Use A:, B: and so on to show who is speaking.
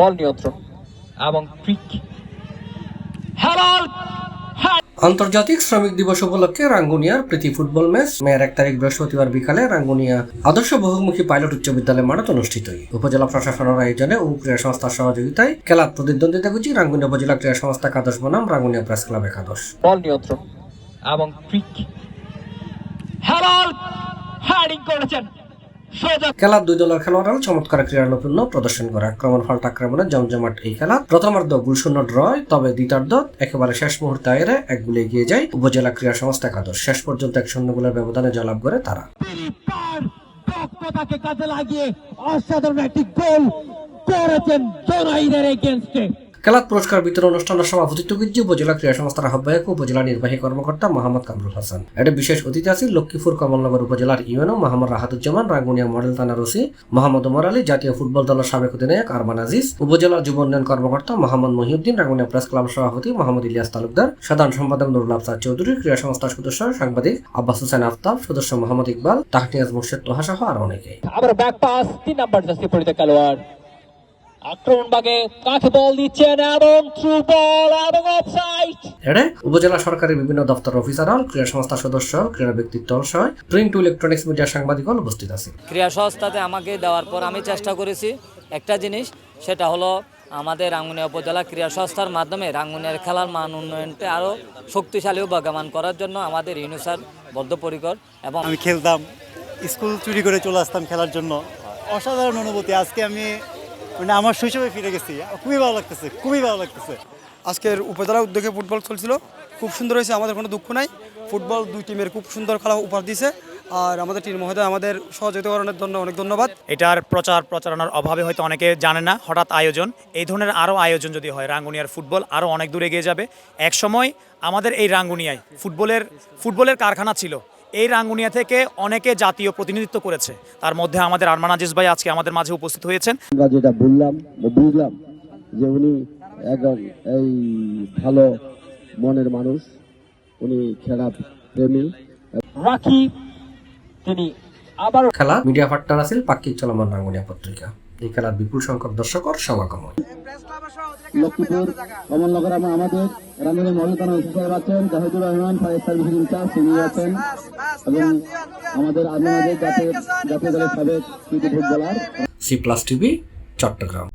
A: বল নিয়ন্ত্রণ এবং ট্রিক
B: আন্তর্জাতিক শ্রমিক দিবস উপলক্ষে রাঙ্গুনিয়ার প্রীতি ফুটবল ম্যাচ মেয়ের 1 তারিখ বৃহস্পতিবার বিকালে রাঙ্গুনিয়া আদর্শ বহুমুখী পাইলট উচ্চ বিদ্যালয় মাঠে অনুষ্ঠিত হয়। উপজেলা প্রশাসনের আয়োজনে ও ক্রীড়া সংস্থার সহযোগিতায় খেলার প্রতিদ্বন্দ্বিতা করছে রাঙ্গুনিয়া উপজেলা ক্রীড়া সংস্থা একাদশ বনাম রাঙ্গুনিয়া প্রেস ক্লাব একাদশ।
A: বল নিয়ন্ত্রণ এবং ট্রিক হেডিং করেছেন।
B: খেলার দুই দলের খেলোয়াড়রা চমৎকার ক্রীড়া নৈপুণ্য প্রদর্শন করে আক্রমণ ফাল্টা আক্রমণে জমজমাট এই খেলা প্রথমার্ধ গোলশূন্য ড্র হয়, তবে দ্বিতীয়ার্ধ একেবারে শেষ মুহূর্তে আয়েরে এক গোলে এগিয়ে যায় উপজেলা ক্রীড়া সংস্থা একাদশ। শেষ পর্যন্ত 1-0 গোলের ব্যবধানে জয়লাভ করে তারা।
C: দক্ষতাকে কাজে লাগিয়ে অসাধারণ একটি গোল করেছেন জোনাইদের এগেইনস্টে।
B: খেলার পুরস্কার বিতরণ অনুষ্ঠানের সভাপতিত্ব করছে উপজেলা ক্রীড়া সংস্থার আহ্বায়ক ও উপজেলা নির্বাহী কর্মকর্তা মোহাম্মদ কামরুল হাসান। এতে বিশেষ অতিথি আছেন লক্ষ্মীপুর কমলনগর উপজেলার ইউএনও মোহাম্মদ রাহাতুজ্জামান, রাঙ্গুনিয়া মডেল থানার ওসি মোহাম্মদ ওমর আলী, জাতীয় ফুটবল দলের সাবেক অধিনায়ক আরমান আজিজ, উপজেলা যুব উন্নয়ন কর্মকর্তা মোহাম্মদ মহিউদ্দিন, রাঙ্গুনিয়া প্রেস ক্লাব সভাপতি মোহাম্মদ ইলিয়াস তালুকদার, সাধারণ সম্পাদক নুরুল আফসার চৌধুরী, ক্রীড়া সংস্থার সদস্য সাংবাদিক আব্বাস হোসেন আফতাব, সদস্য মোহাম্মদ ইকবাল, তাহনিয়াজ মুর্শেদ তোহা সহ আরো অনেকে।
A: আবার ব্যাক পাস 3 নাম্বার জার্সি পরিহিত খেলোয়াড় আক্রমণ ভাগে কাকে বল দিচ্ছেন এবং থ্রু বল এবং অফসাইড।
B: এতে উপজেলা সরকারের বিভিন্ন দপ্তর অফিসার, ক্রীড়া সংস্থার সদস্য, ক্রীড়া ব্যক্তিত্ব সহ প্রিন্ট ও ইলেকট্রনিক্স মিডিয়া সাংবাদিক উপস্থিত আছে।
D: ক্রীড়া সংস্থাতে আমাকে দেওয়ার পর আমি চেষ্টা করেছি একটা জিনিস, সেটা হলো আমাদের রাঙ্গুনিয়া উপজেলা ক্রীড়া সংস্থার মাধ্যমে রাঙ্গুনিয়ার খেলার মান উন্নয়নকে আরও শক্তিশালী ও বেগবান করার জন্য আমাদের ইউনুসার বদ্ধপরিকর। এবং
E: আমি খেলতাম, স্কুল চুরি করে চলে আসতাম খেলার জন্য। অসাধারণ অনুভূতি। আজকে আমি আমার শৈশবে ফিরে গেছি। খুবই ভালো লাগতেছে, খুবই ভালো লাগতেছে।
F: আজকের উপজেলা উদ্যোগে ফুটবল চলছিল, খুব সুন্দর হয়েছে। আমাদের কোনো দুঃখ নাই। ফুটবল দুই টিমের খুব সুন্দর খেলা উপহার দিয়েছে। আর আমাদের টিম মহোদয় আমাদের সহযোগিতা করার জন্য অনেক ধন্যবাদ।
G: এটার প্রচারণার অভাবে হয়তো অনেকে জানে না, হঠাৎ আয়োজন, এই ধরনের আরও আয়োজন যদি হয় রাঙ্গুনিয়ার ফুটবল আরও অনেক দূর এগিয়ে যাবে। এক সময় আমাদের এই রাঙ্গুনিয়ায় ফুটবলের কারখানা ছিল। এই রাঙ্গুনিয়া থেকে অনেকে জাতীয় প্রতিনিধিত্ব করেছে, তার মধ্যে আমাদের আরমান আজিজ ভাই আজকে আমাদের মাঝে উপস্থিত হয়েছেন।
H: আমরা যেটা বললাম বুঝলাম যে উনি একজন এই ভালো মনের মানুষ, উনি খেলা প্রেমী।
A: রাখি তিনি আবার
B: খেলা মিডিয়া পার্টনার আছেন পাক্ষিক চলমান রাঙ্গুনিয়া পত্রিকা। এই খেলার বিপুল সংখ্যক দর্শকের সমাগম হয়।
H: লক্ষ্মীপুর কমলনগর আমাদের রাঙ্গুনিয়া মডেল থানা অফিসার আছেন Zahidur Rahman, fire service incharge তিনি আছেন, এবং আমাদের জাতীয় দলের সাবেক cricket footballer.
B: C+ TV, Chittagong.